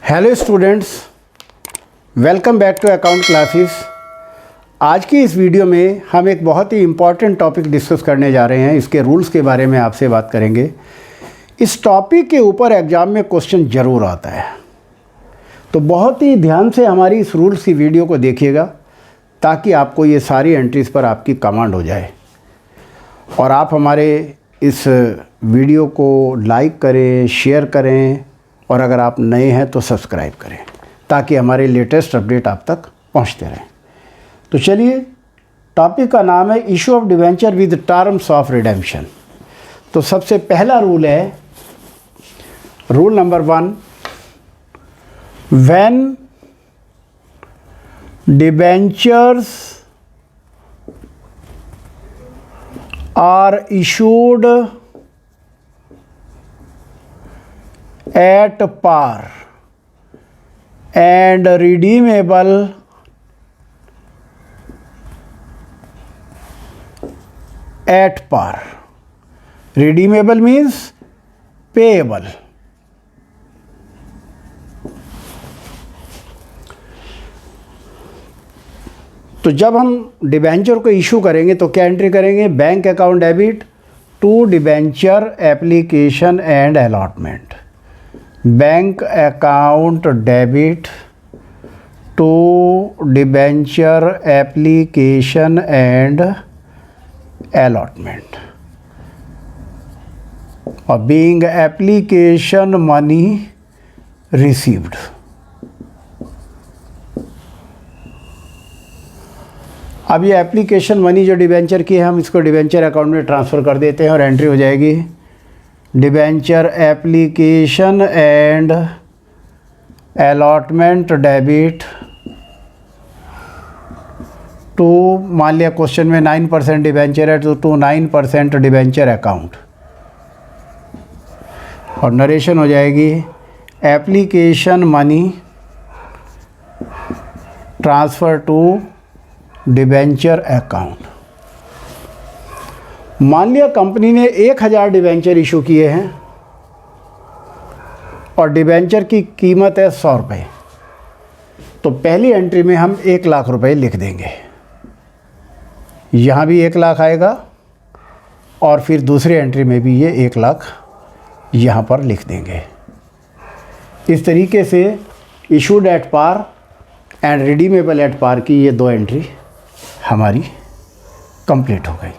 Hello students, welcome back to account classes. आज की इस वीडियो में हम एक बहुत ही इम्पॉर्टेंट टॉपिक डिस्कस करने जा रहे हैं। इसके रूल्स के बारे में आपसे बात करेंगे। इस टॉपिक के ऊपर एग्ज़ाम में क्वेश्चन ज़रूर आता है, तो बहुत ही ध्यान से हमारी इस रूल्स की वीडियो को देखिएगा ताकि आपको ये सारी एंट्रीज़ पर आपकी कमांड हो जाए। और आप हमारे इस वीडियो को लाइक करें, शेयर करें, और अगर आप नए हैं तो सब्सक्राइब करें ताकि हमारे लेटेस्ट अपडेट आप तक पहुंचते रहें। तो चलिए, टॉपिक का नाम है issue of debenture with terms of redemption. तो सबसे पहला रूल है rule number 1, when debentures are issued at par and redeemable at par. Redeemable means payable. तो जब हम डिबेंचर को इशू करेंगे तो क्या एंट्री करेंगे? Bank account debit to debenture application and allotment. Bank account debit to debenture application and allotment और being application money received. अब ये एप्लीकेशन मनी जो डिबेंचर की है, हम इसको डिबेंचर अकाउंट में ट्रांसफ़र कर देते हैं और एंट्री हो जाएगी debenture application and allotment debit to, मान लिया क्वेश्चन में 9% डिबेंचर है तो टू 9% डिबेंचर अकाउंट, और नरेशन हो जाएगी application money transfer to debenture account. मान लिया कंपनी ने 1000 डिबेंचर इशू किए हैं और डिबेंचर की कीमत है 100 रुपये, तो पहली एंट्री में हम 1 लाख रुपए लिख देंगे। यहाँ भी 1 लाख आएगा और फिर दूसरी एंट्री में भी ये 1 लाख यहाँ पर लिख देंगे। इस तरीके से issued at par and redeemable at par की ये 2 एंट्री हमारी कंप्लीट हो गई।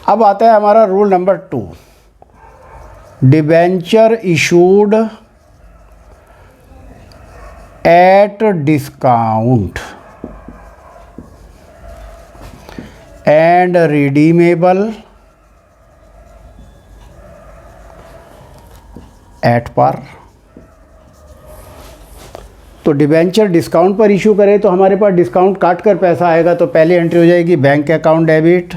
अब आता है हमारा rule number 2, debenture issued at discount and redeemable at par. तो डिबेंचर डिस्काउंट पर इशू करें तो हमारे पास डिस्काउंट काट कर पैसा आएगा, तो पहली एंट्री हो जाएगी बैंक अकाउंट डेबिट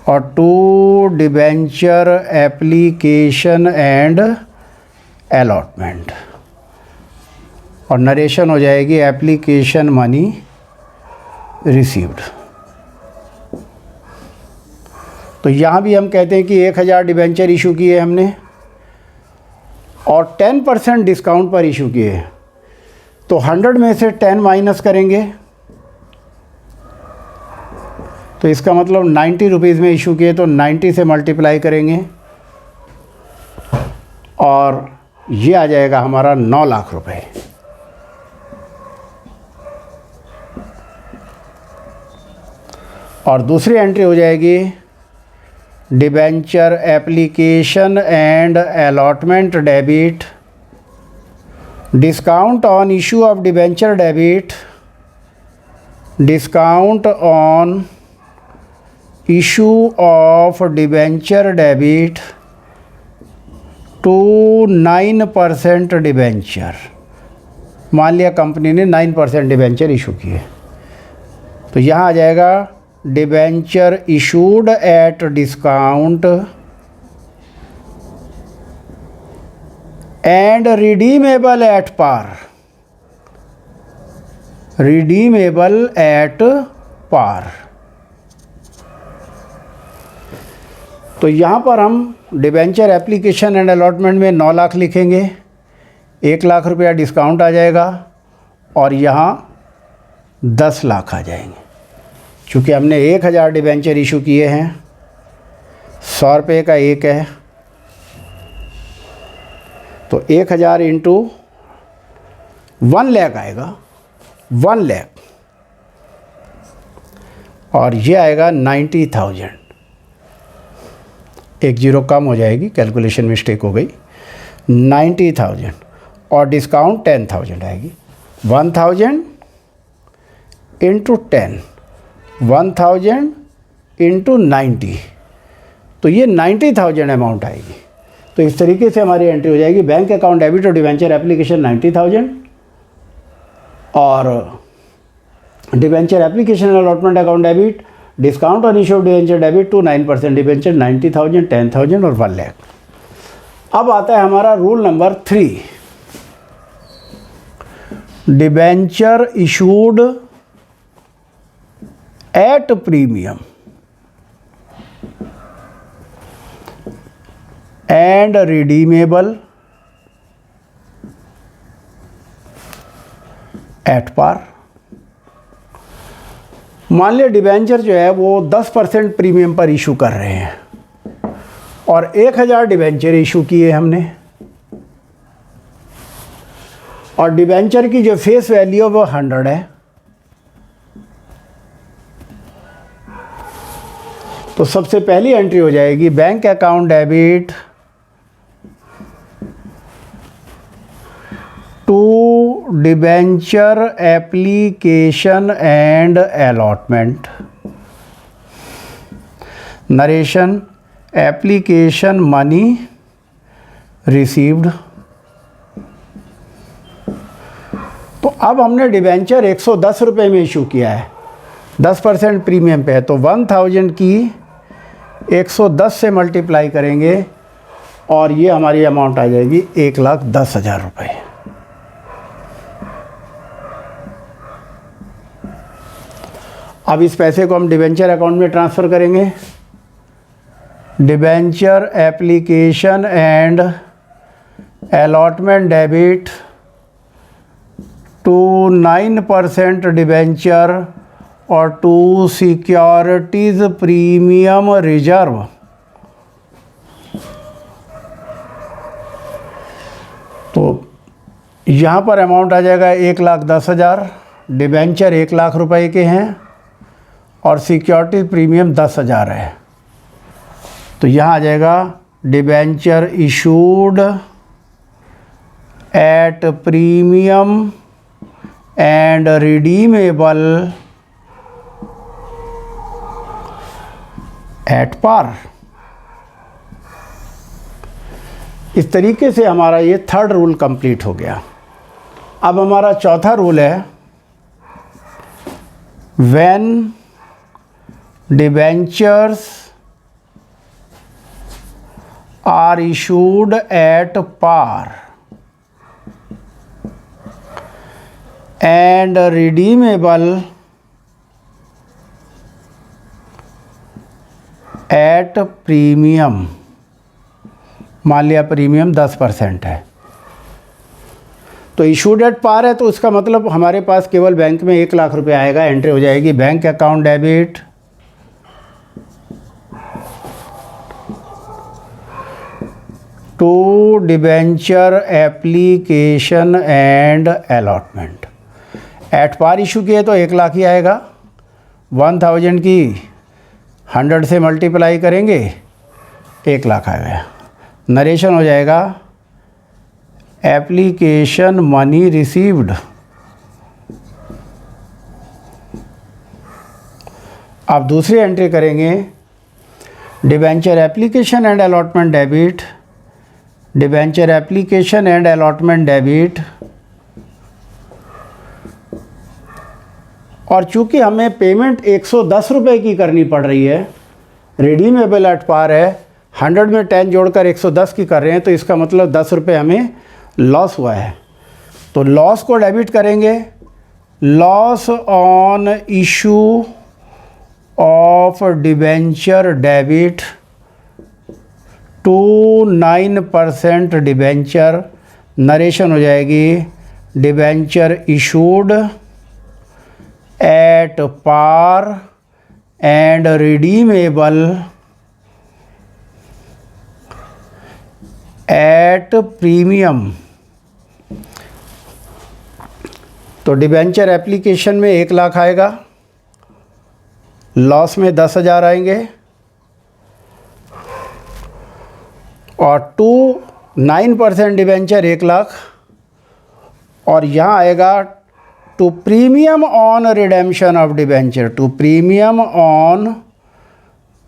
और to debenture application and allotment, और नरेशन हो जाएगी एप्लीकेशन मनी रिसीव्ड। तो यहाँ भी हम कहते हैं कि 1000 डिबेंचर इशू किए हमने और 10% डिस्काउंट पर इशू किए, तो 100 में से 10 माइनस करेंगे तो इसका मतलब 90 रुपीज़ में इशू किए, तो 90 से मल्टीप्लाई करेंगे और ये आ जाएगा हमारा 9 लाख रुपए। और दूसरी एंट्री हो जाएगी debenture application and allotment debit discount on issue of debenture debit, discount on issue of debenture debit to 9% debenture. मान लिया कंपनी ने 9% डिबेंचर इशू किए, तो यहाँ आ जाएगा debenture issued at discount and redeemable at par, redeemable at par. तो यहाँ पर हम डिबेंचर एप्लीकेशन एंड अलॉटमेंट में 9 लाख लिखेंगे, 1 लाख रुपया डिस्काउंट आ जाएगा और यहाँ 10 लाख आ जाएंगे। चूँकि हमने 1000 डिबेंचर इशू किए हैं, 100 रुपये का एक है, तो 1000 इंटू 1 लाख आएगा, 1 लाख, और ये आएगा 90,000। एक जीरो कम हो जाएगी, कैलकुलेशन मिस्टेक हो गई, 90,000 और डिस्काउंट 10,000 आएगी। 1000 इंटू 10, 1000 इंटू 90, तो ये 90,000 अमाउंट आएगी। तो इस तरीके से हमारी एंट्री हो जाएगी। बैंक अकाउंट डेबिट और डिबेंचर एप्लीकेशन 90,000 और debenture application allotment account debit, discount on issue debenture debit to 9% debenture 90,000, 10,000 और 1 लाख। अब आता है हमारा rule number 3, debenture issued at premium and redeemable at par. मान लिया डिबेंचर जो है वो 10% प्रीमियम पर इशू कर रहे हैं और 1000 डिबेंचर इशू किए हमने, और डिबेंचर की जो फेस वैल्यू है वो 100 है। तो सबसे पहली एंट्री हो जाएगी bank account debit to debenture application and allotment, narration application money received. तो अब हमने डिबेंचर 110 रुपये में इशू किया है, 10% प्रीमियम पे है, तो 1000 की 110 से मल्टीप्लाई करेंगे और ये हमारी अमाउंट आ जाएगी 1,10,000 रुपये। अब इस पैसे को हम डिबेंचर अकाउंट में ट्रांसफ़र करेंगे। Debenture application and allotment debit to 9% debenture और टू सिक्योरिटीज़ प्रीमियम रिजर्व। तो यहाँ पर अमाउंट आ जाएगा 1,10,000, डिबेंचर 1 लाख रुपए के हैं और सिक्योरिटी प्रीमियम 10,000 है। तो यहाँ आ जाएगा debenture issued at premium and redeemable at par. इस तरीके से हमारा ये 3rd रूल कंप्लीट हो गया। अब हमारा 4था रूल है, when debentures are issued at par and redeemable at premium। मान लिया प्रीमियम 10% है, तो इशूड एट पार है, तो उसका मतलब हमारे पास केवल बैंक में 1 लाख रुपये आएगा। एंट्री हो जाएगी bank account debit to debenture application and allotment. At par issue किए तो 1 लाख ही आएगा, 1000 की 100 से मल्टीप्लाई करेंगे 1 लाख आ गया। नरेशन हो जाएगा एप्लीकेशन मनी रिसीव्ड। अब दूसरी एंट्री करेंगे debenture application and allotment debit, debenture application and allotment debit, और चूंकि हमें पेमेंट 110 रुपये की करनी पड़ रही है, रिडीमेबल एट पार है, 100 में 10 जोड़कर 110 की कर रहे हैं, तो इसका मतलब 10 रुपये हमें लॉस हुआ है। तो लॉस को डेबिट करेंगे, loss on issue of debenture debit to 9% debenture, narration हो जाएगी debenture issued at par and redeemable at premium. तो डिबेंचर एप्लीकेशन में 1 लाख आएगा, लॉस में 10,000 आएंगे, और 9% डिबेंचर 1 लाख, और यहाँ आएगा to premium on redemption of debenture, to premium on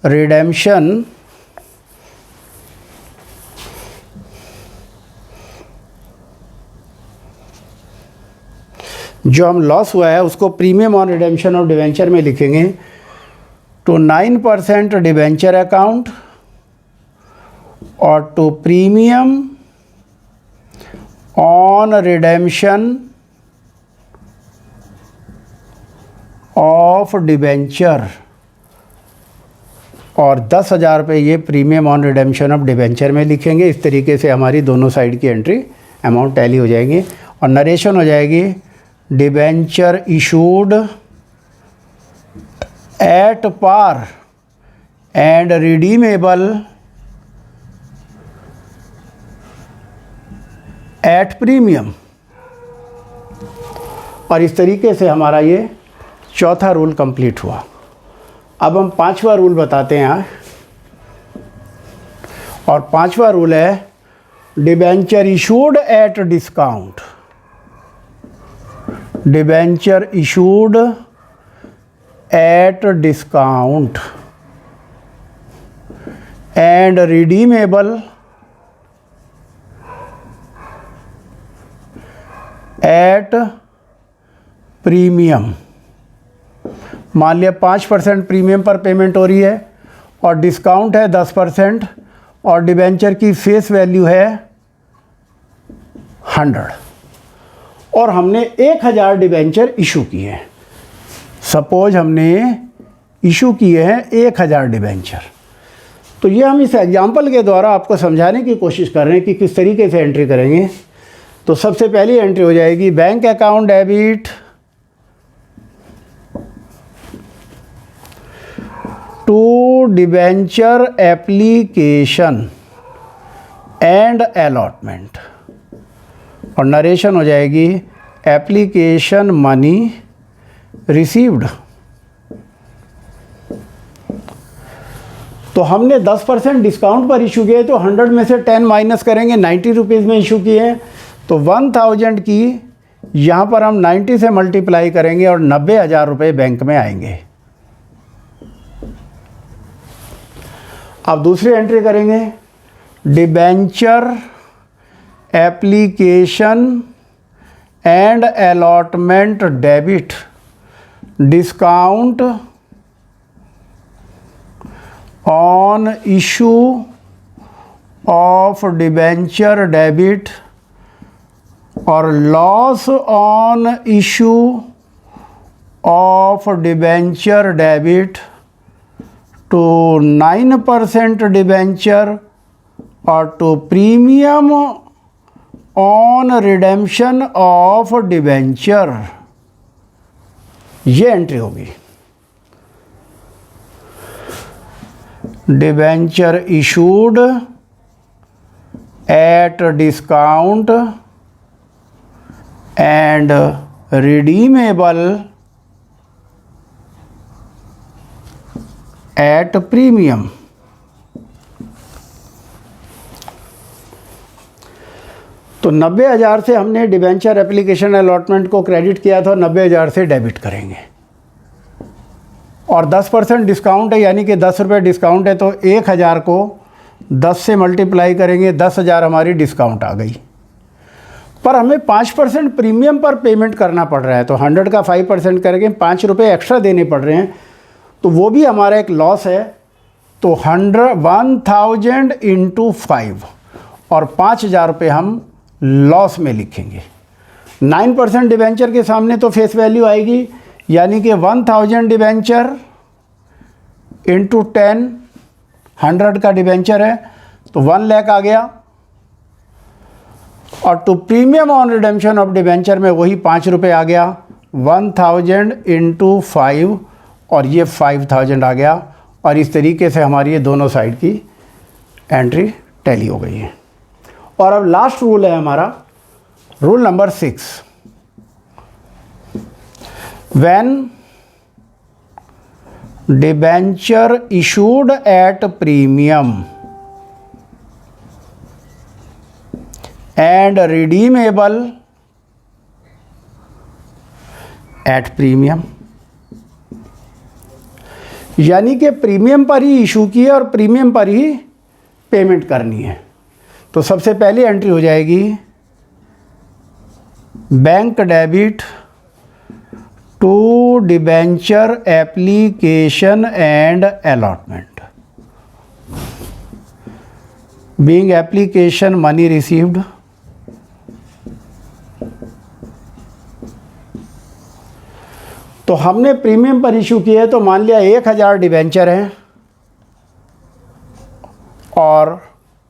redemption जो हम लॉस हुआ है उसको premium on redemption of debenture में लिखेंगे, टू 9% डिबेंचर अकाउंट और to premium on redemption of debenture, और 10,000 रुपये ये premium on redemption of debenture में लिखेंगे। इस तरीके से हमारी दोनों साइड की एंट्री अमाउंट टैली हो जाएंगी, और नरेशन हो जाएगी debenture issued at par and redeemable at premium. और इस तरीके से हमारा ये चौथा रूल कंप्लीट हुआ। अब हम 5वां रूल बताते हैं, और 5वां रूल है debenture issued at discount, debenture issued at discount and redeemable at premium. मान लिया 5% प्रीमियम पर पेमेंट हो रही है और डिस्काउंट है 10%, और डिबेंचर की फेस वैल्यू है 100, और हमने 1000 डिबेंचर इशू किए हैं। सपोज हमने इशू किए हैं 1000 डिबेंचर। तो ये हम इस एग्जांपल के द्वारा आपको समझाने की कोशिश कर रहे हैं कि किस तरीके से एंट्री करेंगे। तो सबसे पहली एंट्री हो जाएगी bank account debit to debenture application and allotment, और नरेशन हो जाएगी एप्लीकेशन मनी रिसीव्ड। तो हमने 10% डिस्काउंट पर इशू किए, तो 100 में से 10 माइनस करेंगे, 90 रुपीज़ में इशू किए हैं, तो 1000 की यहाँ पर हम 90 से मल्टीप्लाई करेंगे और 90,000 रुपये बैंक में आएंगे। अब दूसरी एंट्री करेंगे debenture application and allotment debit discount on issue of debenture debit और loss on issue of debenture debit to 9% debenture और to premium on redemption of debenture. ये एंट्री होगी। Debenture issued at discount and redeemable at premium. तो 90,000 से हमने debenture application allotment को credit किया था, 90,000 से डेबिट करेंगे, और 10% डिस्काउंट है, यानी कि 10 रुपये डिस्काउंट है, तो 1000 को 10 से मल्टीप्लाई करेंगे, 10,000 हमारी डिस्काउंट आ गई। पर हमें 5% प्रीमियम पर पेमेंट करना पड़ रहा है, तो 100 का 5% करके 5 रुपये एक्स्ट्रा देने पड़ रहे हैं, तो वो भी हमारा एक लॉस है। तो 1000 इंटू 5 और 5,000 रुपये हम लॉस में लिखेंगे। 9% डिबेंचर के सामने तो फेस वैल्यू आएगी, यानी कि 1000 डिबेंचर इंटू 10, 100 का डिबेंचर है, तो 1 लाख आ गया। और to premium on redemption of debenture में वही 5 रुपये आ गया, 1000 इंटू 5 और ये 5000 आ गया। और इस तरीके से हमारी ये दोनों साइड की एंट्री टैली हो गई है। और अब लास्ट रूल है हमारा, rule number 6, when debenture issued at premium and redeemable at premium, यानी कि प्रीमियम पर ही इशू की है और प्रीमियम पर ही पेमेंट करनी है। तो सबसे पहली एंट्री हो जाएगी bank debit to debenture application and allotment, being application money received, तो हमने प्रीमियम पर इशू किया है। तो मान लिया 1000 डिबेंचर हैं और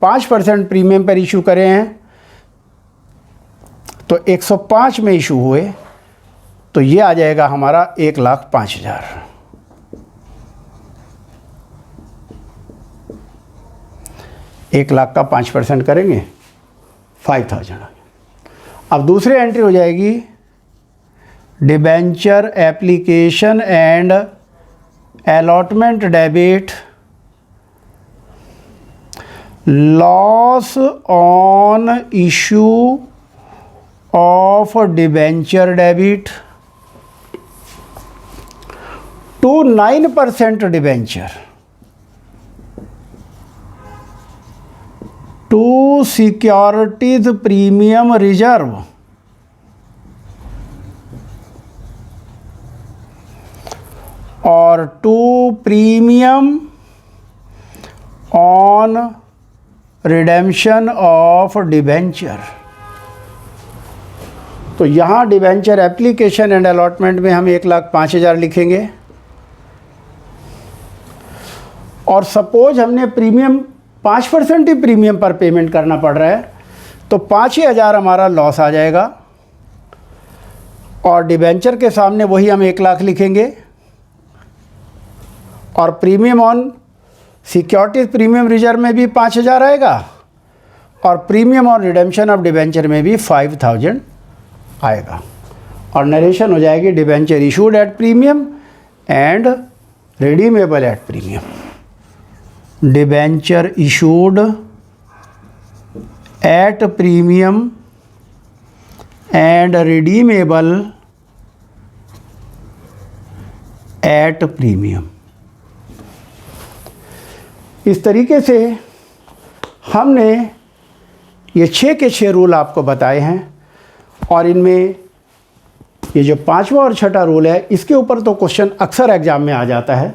5% प्रीमियम पर इशू करे हैं, तो 105 में इशू हुए, तो ये आ जाएगा हमारा 1,05,000। एक लाख का 5% करेंगे 5000। अब दूसरी एंट्री हो जाएगी debenture application and allotment debit loss on issue of debenture debit to 9% debenture to securities premium reserve और to premium on redemption of debenture. तो यहाँ डिबेंचर एप्लीकेशन एंड अलॉटमेंट में हम 1,05,000 लिखेंगे। और सपोज हमने प्रीमियम 5% ही प्रीमियम पर पेमेंट करना पड़ रहा है, तो 5,000 हमारा लॉस आ जाएगा। और डिबेंचर के सामने वही हम 1,00,000 लिखेंगे और premium on securities premium reserve में भी 5,000 आएगा और premium on redemption of debenture में भी 5,000 आएगा। और नरेशन हो जाएगी debenture issued at premium and redeemable at premium. Debenture issued at premium and redeemable at premium. इस तरीके से हमने ये 6 के 6 रूल आपको बताए हैं। और इनमें ये जो 5वां और 6ठा रूल है, इसके ऊपर तो क्वेश्चन अक्सर एग्जाम में आ जाता है।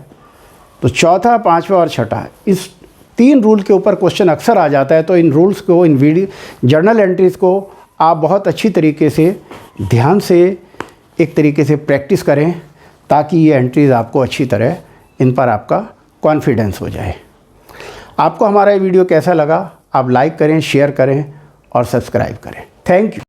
तो 4था, 5वां और 6ठा, इस 3 रूल के ऊपर क्वेश्चन अक्सर आ जाता है। तो इन रूल्स को, इन वीडियो जर्नल एंट्रीज़ को आप बहुत अच्छी तरीके से ध्यान से एक तरीके से प्रैक्टिस करें, ताकि ये एंट्रीज़ आपको अच्छी तरह इन पर आपका कॉन्फिडेंस हो जाए। आपको हमारा ये वीडियो कैसा लगा, आप लाइक करें, शेयर करें और सब्सक्राइब करें। Thank you.